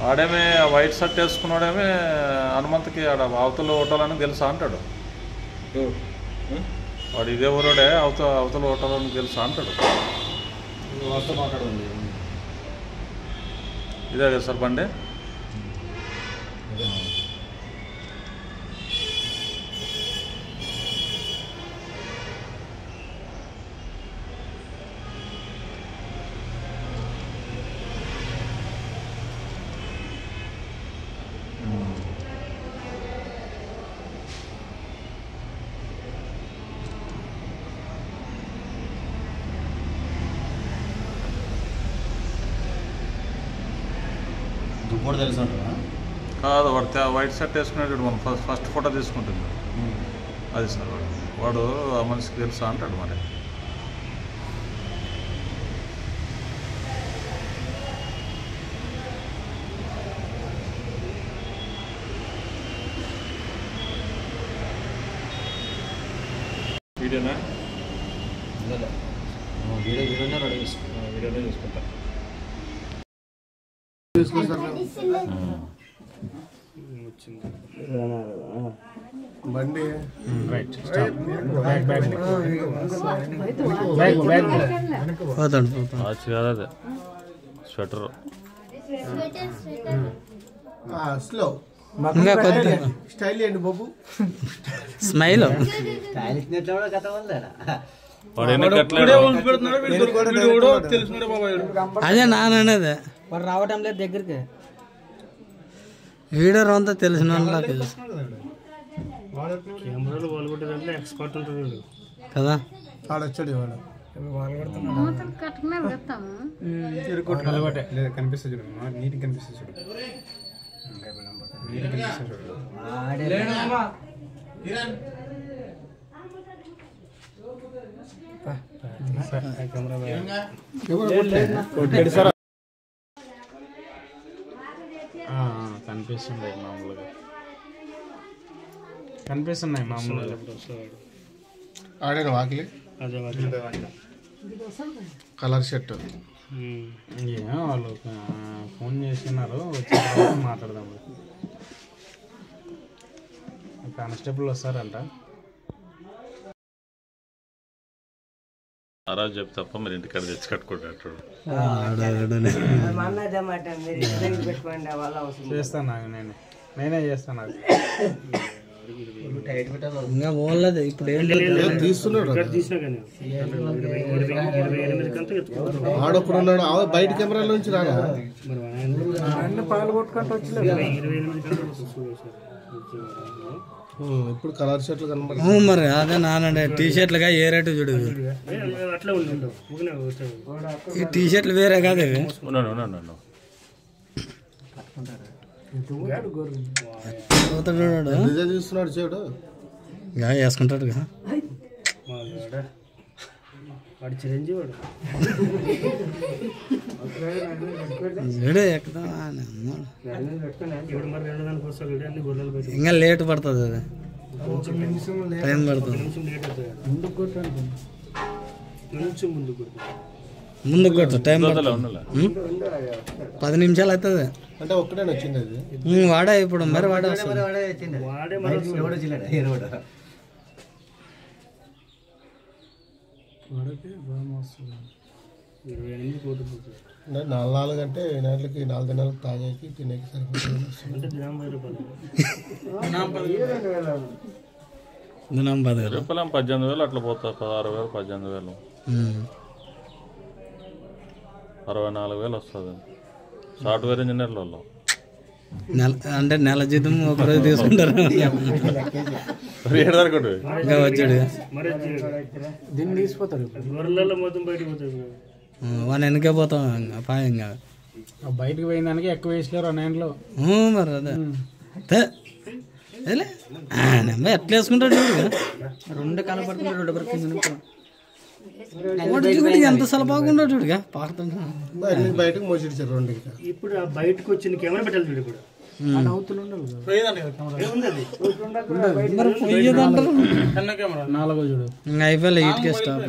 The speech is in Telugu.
ఆడేమే వైట్ షర్ట్ వేసుకున్నాడేమే హనుమంత్కి ఆడ అవతల ఓటాలని తెలుసా అంటాడు. వాడు ఇదే ఊరోడే అవతల ఓటాలని తెలుసా అంటాడు. ఇదే కదా సార్ బండి. కాదు వాడు వైట్ షర్ట్ వేసుకునేటప్పుడు మనం ఫస్ట్ ఫోటో తీసుకుంటుంది అది సార్. వాడు ఆ మనిషికి తెలుసా అంటాడు. మరి వీడియోనా వీడియోనే చూసుకుంటా. బండి కాదు స్వెటర్ స్లో స్టైల్ ఏంటి బాబు స్మైల్ అదే నాననేది వాడు రావటం లేదు దగ్గరికి. వీడియో అంతా తెలిసిన కదా ఆడొచ్చాడు ఇవాళ కనిపిస్తుంది చూడు, నీట్ కనిపిస్తుంది చూడు, నీట్ కనిపిస్తుంది చూడు. కనిపిస్తున్నాయి మామూలుగా, కనిపిస్తున్నాయి మామూలుగా. ఆడాను వాకిలి కలర్ షర్ట్. ఏమో వాళ్ళు ఫోన్ చేసినారు, వచ్చిన తర్వాత మాట్లాడదాం. కానిస్టేబుల్ వస్తారంట. ఆరాజు చెప్తే తప్ప మీరు ఇంటికాడ తెచ్చి కట్టుకుంటాడు. చేస్తాను నేనే చేస్తాను. అది ఇంకా పోలేదు ఇప్పుడు తీస్తున్నాడు. ఆడొప్పుడు ఉన్నాడు బయట కెమెరాల నుంచి రాగా ఇప్పుడు కలర్ షర్ట్లు కనబడుతుంది. మరి అదే నానండి టీ షర్ట్లుగా ఏ రేటు చూడు. ఈ టీ షర్ట్లు వేరే కాదు ఇవి. చూస్తున్నాడు చూడు, వేసుకుంటాడు ఇంకా లేట్ పడుతుంది. అది టైం పడుతుంది. ముందుకు కొట్టు టైం 10 నిమిషాలు అవుతుంది. అంటే ఒక్కడే వచ్చింది అది. వాడే ఇప్పుడు మరి వాడే వస్తుంది. నాలుగు అంటే 4 దినాలకు తాగేకి తినేకి సరిపోతుంది. రూపాయలు 18,000 అట్లా పోతుంది. 16,000 18,000 64,000 వస్తుంది సాఫ్ట్వేర్ ఇంజనీర్లలో. అంటే నెల జీతం ఒకరోజు తీసుకుంటారు. వచ్చాడు దీన్ని తీసిపోతారు, వాడిని వెనకే పోతాం అపాయంగా. బయటకు పోయిన దానికి ఎక్కువ వేసలేరు అన్నలో. మరి అదే ఎట్లా వేసుకుంటాడు చూడు. 2 కనపడుతుంటాడు ఎంత సలపాకుండా చూడుగా పాకుతుంటా. బయటకు మోసిడిచారు 2. ఇప్పుడు బయటకు వచ్చిన కెమెరా పెట్టాలి చూడు. ఇప్పుడు అయిపోయి ఇటుకే స్టాప్.